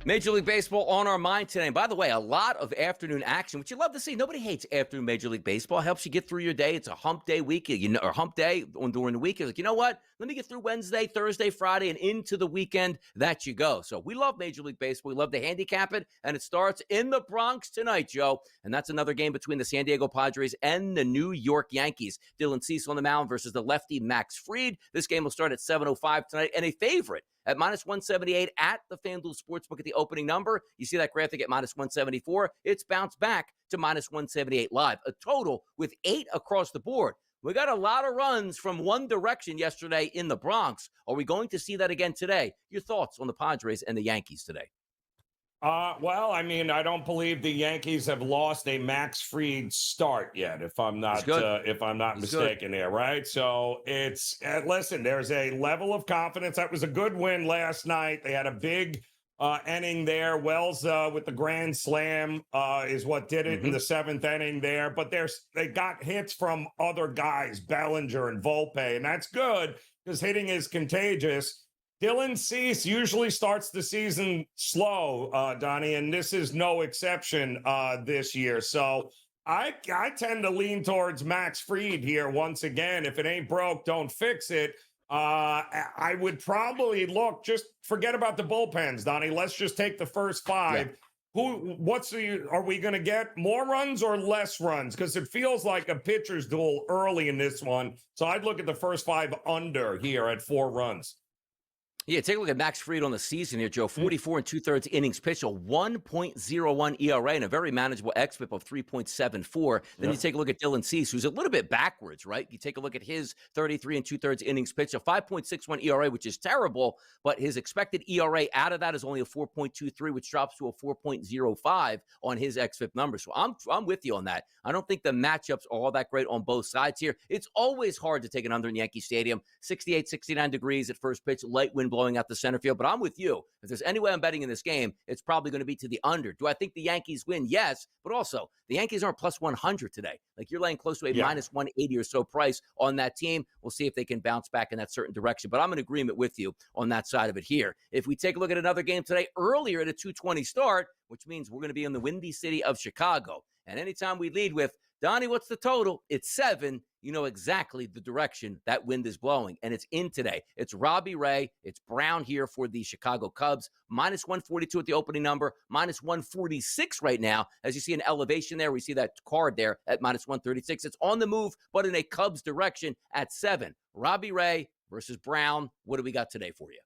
Major League Baseball on our mind today. And by the way, a lot of afternoon action, which you love to see. Nobody hates afternoon Major League Baseball. It helps you get through your day. It's a hump day week, or hump day during the week. You're like, you know what? Let me get through Wednesday, Thursday, Friday, and into the weekend. That you go. So we love Major League Baseball. We love to handicap it, and it starts in the Bronx tonight, Joe. And that's another game between the San Diego Padres and the New York Yankees. Dylan Cease on the mound versus the lefty Max Fried. This game will start at 7:05 tonight, and a favorite at -178 at the FanDuel Sportsbook at the opening number. You see that graphic at -174. It's bounced back to -178 live. A total with 8 across the board. We got a lot of runs from one direction yesterday in the Bronx. Are we going to see that again today? Your thoughts on the Padres and the Yankees today? Well, I mean, I don't believe the Yankees have lost a Max Fried start yet, if I'm not mistaken there, right? So it's listen, there's a level of confidence. That was a good win last night. They had a big inning there. Wells with the grand slam is what did it in the 7th inning there. But they got hits from other guys, Bellinger and Volpe, and that's good because hitting is contagious. Dylan Cease usually starts the season slow, Donnie, and this is no exception this year. So I tend to lean towards Max Fried here once again. If it ain't broke, don't fix it. I would probably just forget about the bullpens, Donnie. Let's just take the first 5. Yeah. Are we going to get more runs or less runs? Because it feels like a pitcher's duel early in this one. So I'd look at the first 5 under here at 4 runs. Yeah, take a look at Max Fried on the season here, Joe. 44 2/3 innings pitched, a 1.01 ERA, and a very manageable xFIP of 3.74. Then you take a look at Dylan Cease, who's a little bit backwards, right? You take a look at his 33 2/3 innings pitched, a 5.61 ERA, which is terrible, but his expected ERA out of that is only a 4.23, which drops to a 4.05 on his xFIP number. So I'm with you on that. I don't think the matchups are all that great on both sides here. It's always hard to take an under in Yankee Stadium. 68, 69 degrees at first pitch, light wind blowing out the center field. But I'm with you. If there's any way I'm betting in this game, it's probably going to be to the under. Do I think the Yankees win? Yes. But also, the Yankees aren't plus 100 today. Like, you're laying close to a minus 180 or so price on that team. We'll see if they can bounce back in that certain direction. But I'm in agreement with you on that side of it here. If we take a look at another game today, earlier at a 2:20 start, which means we're going to be in the windy city of Chicago. And anytime we lead with, Donnie, what's the total? It's 7. You know exactly the direction that wind is blowing, and it's in today. It's Robbie Ray. It's Brown here for the Chicago Cubs. -142 at the opening number, -146 right now. As you see an elevation there, we see that card there at -136. It's on the move, but in a Cubs direction at 7. Robbie Ray versus Brown. What do we got today for you?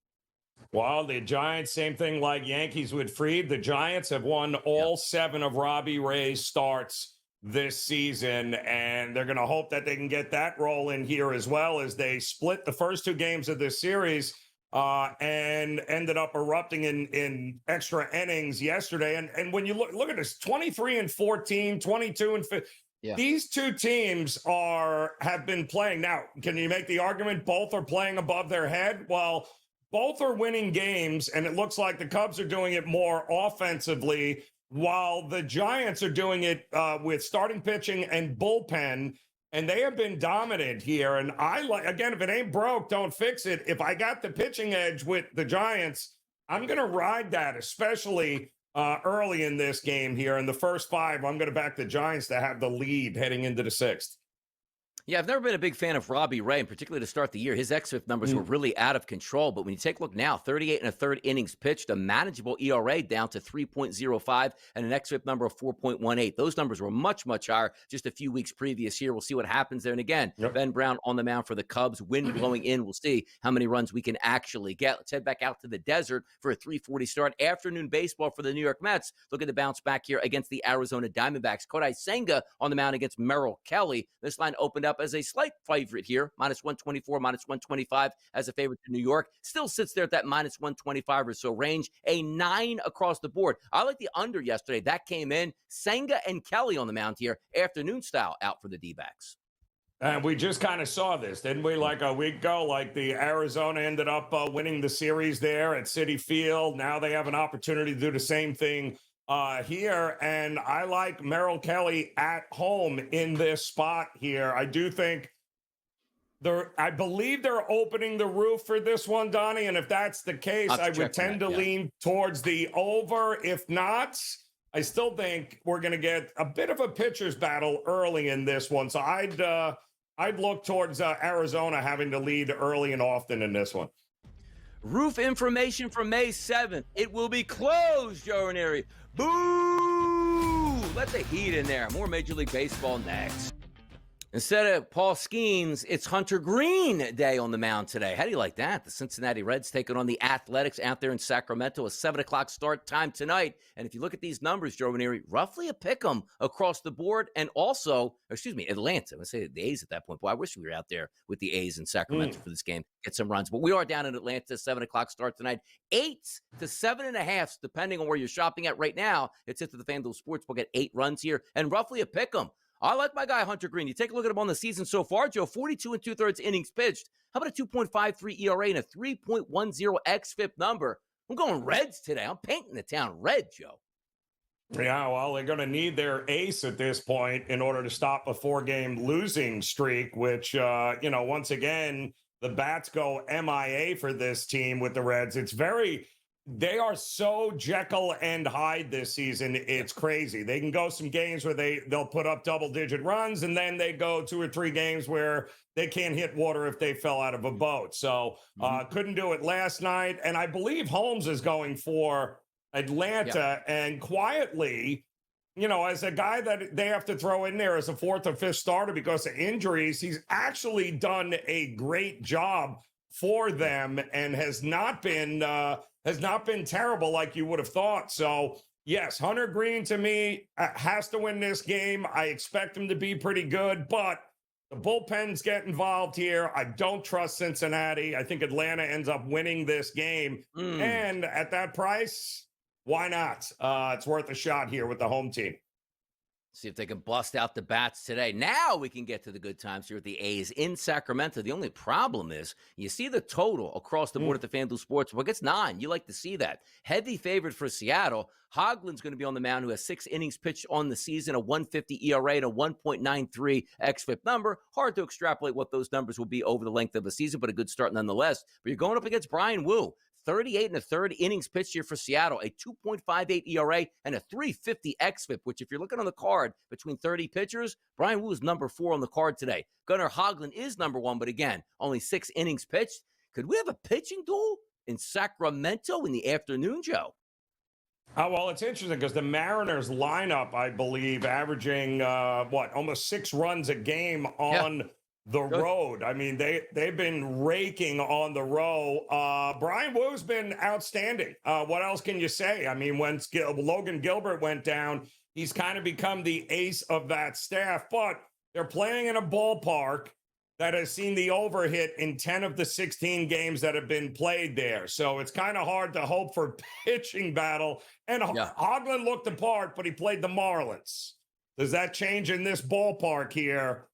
Well, the Giants, same thing like Yankees with Fried. The Giants have won all 7 of Robbie Ray's starts this season, and they're going to hope that they can get that roll in here as well, as they split the first 2 games of this series and ended up erupting in extra innings yesterday. And when you look at this, 23-14, 22-15, these 2 teams have been playing. Now, can you make the argument both are playing above their head? Well, both are winning games, and it looks like the Cubs are doing it more offensively, while the Giants are doing it with starting pitching and bullpen, and they have been dominant here. And again, if it ain't broke, don't fix it. If I got the pitching edge with the Giants, I'm going to ride that, especially early in this game here. In the first 5, I'm going to back the Giants to have the lead heading into the 6th. Yeah, I've never been a big fan of Robbie Ray, and particularly to start the year. His xFIP numbers were really out of control. But when you take a look now, 38 1/3 innings pitched, a manageable ERA down to 3.05, and an xFIP number of 4.18. Those numbers were much, much higher just a few weeks previous here. We'll see what happens there. And again, Ben Brown on the mound for the Cubs, wind blowing in. We'll see how many runs we can actually get. Let's head back out to the desert for a 3:40 start. Afternoon baseball for the New York Mets. Look at the bounce back here against the Arizona Diamondbacks. Kodai Senga on the mound against Merrill Kelly. This line opened up as a slight favorite here, -124, -125 as a favorite to New York. Still sits there at that -125 or so range. A 9 across the board. I like the under yesterday. That came in. Senga and Kelly on the mound here, afternoon style out for the D-backs. And we just kind of saw this, didn't we? Like a week ago, like the Arizona ended up winning the series there at Citi Field. Now they have an opportunity to do the same thing here, and I like Merrill Kelly at home in this spot here. I do think I believe they're opening the roof for this one, Donnie. And if that's the case, I would tend to lean towards the over. If not, I still think we're going to get a bit of a pitcher's battle early in this one. So I'd look towards Arizona having to lead early and often in this one. Roof information from May 7th. It will be closed, Joe Ranieri. Boo! Let the heat in there. More Major League Baseball next. Instead of Paul Skeens, it's Hunter Green Day on the mound today. How do you like that? The Cincinnati Reds taking on the Athletics out there in Sacramento. A 7 o'clock start time tonight. And if you look at these numbers, Joe Ranieri, roughly a pick'em across the board. And also, Atlanta. I say the A's at that point. Boy, I wish we were out there with the A's in Sacramento for this game. Get some runs. But we are down in Atlanta, 7 o'clock start tonight. 8 to 7.5, depending on where you're shopping at right now. It's into the FanDuel Sportsbook at 8 runs here. And roughly a pick'em. I like my guy, Hunter Green. You take a look at him on the season so far, Joe, 42 2/3 innings pitched. How about a 2.53 ERA and a 3.10 xFIP number? I'm going Reds today. I'm painting the town red, Joe. Yeah, well, they're going to need their ace at this point in order to stop a 4-game losing streak, which, once again, the bats go MIA for this team with the Reds. They are so Jekyll and Hyde this season. It's crazy. They can go some games where they'll put up double-digit runs, and then they go 2 or 3 games where they can't hit water if they fell out of a boat. So couldn't do it last night. And I believe Holmes is going for Atlanta. Yeah. And quietly, as a guy that they have to throw in there as a 4th or 5th starter because of injuries, he's actually done a great job for them and has not been terrible like you would have thought. So, yes, Hunter Green to me has to win this game. I expect him to be pretty good, but the bullpens get involved here. I don't trust Cincinnati. I think Atlanta ends up winning this game. And at that price, why not? It's worth a shot here with the home team. See if they can bust out the bats today. Now we can get to the good times here at the A's in Sacramento. The only problem is you see the total across the board at the FanDuel Sportsbook. It's 9. You like to see that. Heavy favorite for Seattle. Hogland's going to be on the mound, who has 6 innings pitched on the season, a 150 ERA and a 1.93 xFIP number. Hard to extrapolate what those numbers will be over the length of a season, but a good start nonetheless. But you're going up against Brian Wu. 38 1/3 innings pitched here for Seattle, a 2.58 ERA and a 350 xFIP, which if you're looking on the card between 30 pitchers, Brian Wu is number 4 on the card today. Gunnar Hoglund is number 1, but again, only 6 innings pitched. Could we have a pitching duel in Sacramento in the afternoon, Joe? Well, it's interesting because the Mariners lineup, I believe, averaging, almost 6 runs a game on the road. I mean, they've been raking on the road. Brian Wu's been outstanding. What else can you say? I mean, when Logan Gilbert went down, he's kind of become the ace of that staff. But they're playing in a ballpark that has seen the overhit in 10 of the 16 games that have been played there. So it's kind of hard to hope for pitching battle. And Hoglund looked the part, but he played the Marlins. Does that change in this ballpark here?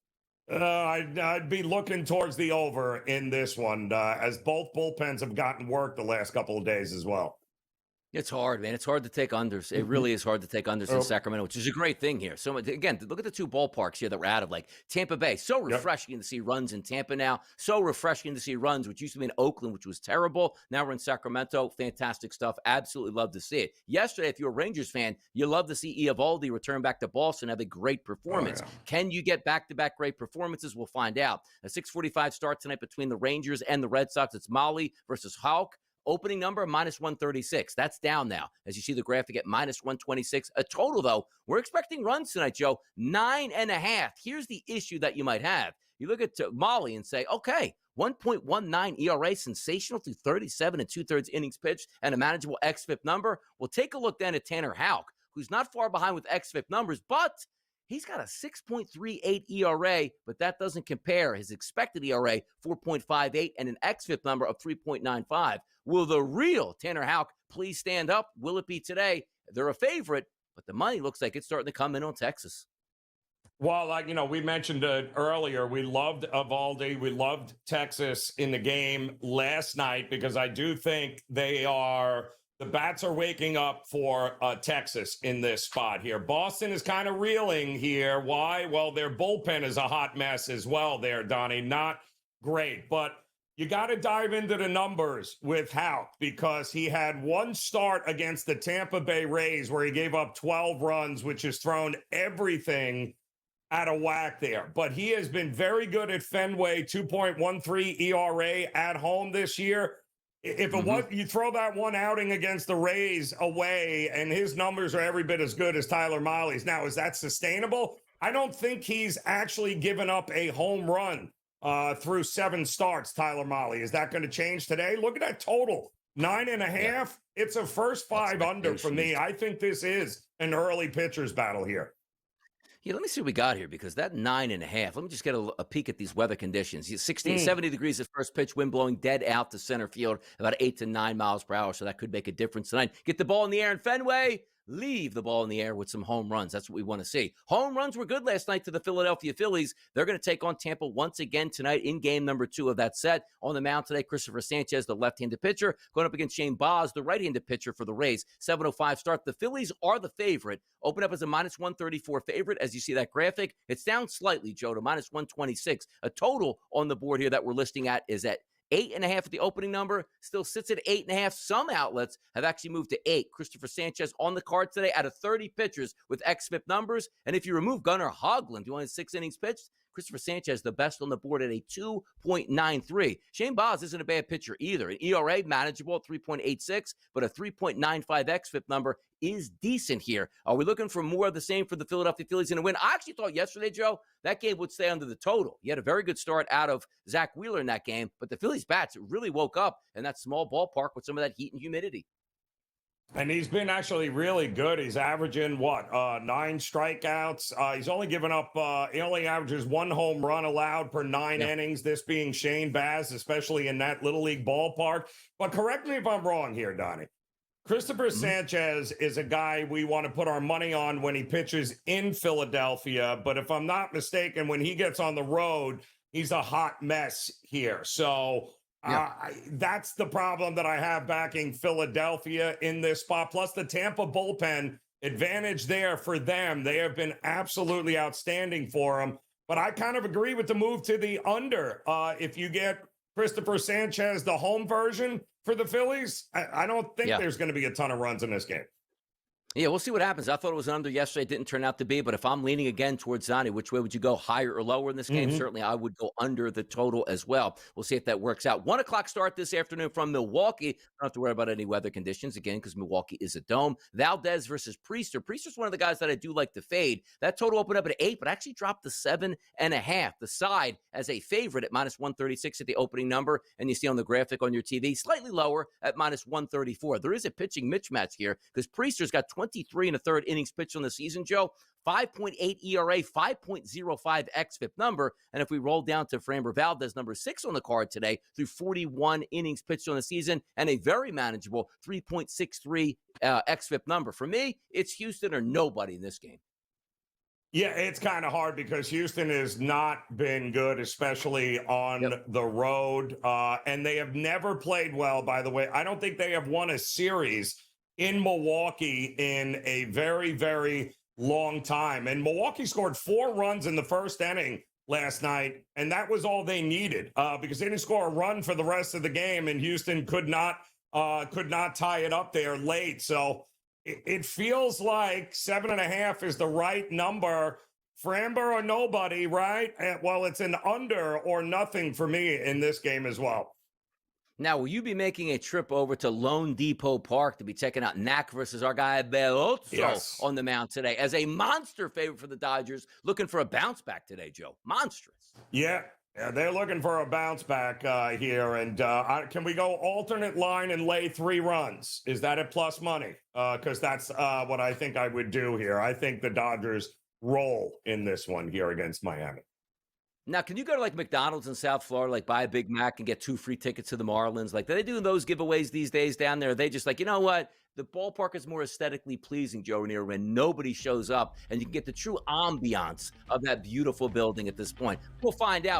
I'd be looking towards the over in this one, as both bullpens have gotten work the last couple of days as well. It's hard, man. It's hard to take unders. It really is hard to take unders in Sacramento, which is a great thing here. So, again, look at the 2 ballparks here that we're out of, like Tampa Bay. So refreshing to see runs in Tampa now. So refreshing to see runs, which used to be in Oakland, which was terrible. Now we're in Sacramento. Fantastic stuff. Absolutely love to see it. Yesterday, if you're a Rangers fan, you love to see Eovaldi return back to Boston, have a great performance. Can you get back-to-back great performances? We'll find out. A 6:45 start tonight between the Rangers and the Red Sox. It's Molly versus Houck. Opening number, -136. That's down now, as you see the graphic at -126. A total, though, we're expecting runs tonight, Joe, 9.5. Here's the issue that you might have. You look at Molly and say, okay, 1.19 ERA, sensational through 37 2/3 innings pitched, and a manageable xFIP number. We'll take a look then at Tanner Houck, who's not far behind with xFIP numbers, but he's got a 6.38 ERA, but that doesn't compare. His expected ERA, 4.58, and an xFIP number of 3.95. Will the real Tanner Houck please stand up? Will it be today? They're a favorite, but the money looks like it's starting to come in on Texas. Well, we mentioned earlier, we loved Eovaldi. We loved Texas in the game last night because I do think the bats are waking up for Texas in this spot here. Boston is kind of reeling here. Why? Well, their bullpen is a hot mess as well there, Donnie. Not great. But you got to dive into the numbers with Houck because he had one start against the Tampa Bay Rays where he gave up 12 runs, which has thrown everything out of whack there. But he has been very good at Fenway, 2.13 ERA at home this year. If it was, you throw that one outing against the Rays away, and his numbers are every bit as good as Tyler Mahle's. Now, is that sustainable? I don't think he's actually given up a home run through 7 starts, Tyler Mahle. Is that going to change today? Look at that total, 9.5. Yeah. It's a first 5 under for me. I think this is an early pitcher's battle here. Yeah, let me see what we got here because that 9.5. Let me just get a peek at these weather conditions. 70 degrees at first pitch, wind blowing dead out to center field, about 8 to 9 miles per hour. So that could make a difference tonight. Get the ball in the air in Fenway. Leave the ball in the air with some home runs. That's what we want to see. Home runs were good last night to the Philadelphia Phillies. They're going to take on Tampa once again tonight in game number 2 of that set. On the mound today, Christopher Sanchez, the left-handed pitcher, going up against Shane Baz, the right-handed pitcher for the Rays. 7:05 start. The Phillies are the favorite. Open up as a -134 favorite. As you see that graphic, it's down slightly, Joe, to -126. A total on the board here that we're listing at is at 8.5 at the opening number, still sits at 8.5. Some outlets have actually moved to 8. Christopher Sanchez on the card today out of 30 pitchers with xFIP numbers. And if you remove Gunnar Hoglund, who only 6 innings pitched, Christopher Sanchez, the best on the board at a 2.93. Shane Baz isn't a bad pitcher either. An ERA manageable at 3.86, but a 3.95 xFIP number is decent here. Are we looking for more of the same for the Philadelphia Phillies in a win? I actually thought yesterday, Joe, that game would stay under the total. He had a very good start out of Zach Wheeler in that game, but the Phillies bats really woke up in that small ballpark with some of that heat and humidity. And he's been actually really good. He's averaging 9 strikeouts. He's only given up, he only averages 1 home run allowed per 9 innings, this being Shane Baz, especially in that little league ballpark. But correct me if I'm wrong here, Donnie. Christopher Sanchez is a guy we want to put our money on when he pitches in Philadelphia. But if I'm not mistaken, when he gets on the road, he's a hot mess here. So that's the problem that I have backing Philadelphia in this spot. Plus the Tampa bullpen advantage there for them. They have been absolutely outstanding for them. But I kind of agree with the move to the under. If you get Christopher Sanchez, the home version for the Phillies, I don't think there's going to be a ton of runs in this game. Yeah, we'll see what happens. I thought it was an under yesterday. It didn't turn out to be. But if I'm leaning again towards Zani, which way would you go, higher or lower in this game? Certainly, I would go under the total as well. We'll see if that works out. 1 o'clock start this afternoon from Milwaukee. Don't have to worry about any weather conditions again because Milwaukee is a dome. Valdez versus Priester. Priester's one of the guys that I do like to fade. That total opened up at 8, but actually dropped to 7.5. The side as a favorite at -136 at the opening number. And you see on the graphic on your TV, slightly lower at -134. There is a pitching mismatch here because Priester's got 23 1/3 innings pitched on the season, Joe. 5.8 ERA, 5.05 xFIP number. And if we roll down to Framber Valdez, number 6 on the card today, through 41 innings pitched on the season, and a very manageable 3.63 xFIP number. For me, it's Houston or nobody in this game. Yeah, it's kind of hard because Houston has not been good, especially on the road. And they have never played well, by the way. I don't think they have won a series in Milwaukee in a very, very long time. And Milwaukee scored 4 runs in the first inning last night, and that was all they needed because they didn't score a run for the rest of the game, and Houston could not tie it up there late. So it feels like 7.5 is the right number. Framber or nobody, right? Well, it's an under or nothing for me in this game as well. Now, will you be making a trip over to Lone Depot Park to be checking out Knack versus our guy Belotso on the mound today as a monster favorite for the Dodgers, looking for a bounce back today, Joe? Monstrous. Yeah, they're looking for a bounce back here. And can we go alternate line and lay 3 runs? Is that at plus money? Because that's what I think I would do here. I think the Dodgers roll in this one here against Miami. Now, can you go to like McDonald's in South Florida, like buy a Big Mac and get 2 free tickets to the Marlins? Like, are they doing those giveaways these days down there? Are they just like, you know what? The ballpark is more aesthetically pleasing, Joe Ranieri, when nobody shows up and you can get the true ambiance of that beautiful building at this point. We'll find out.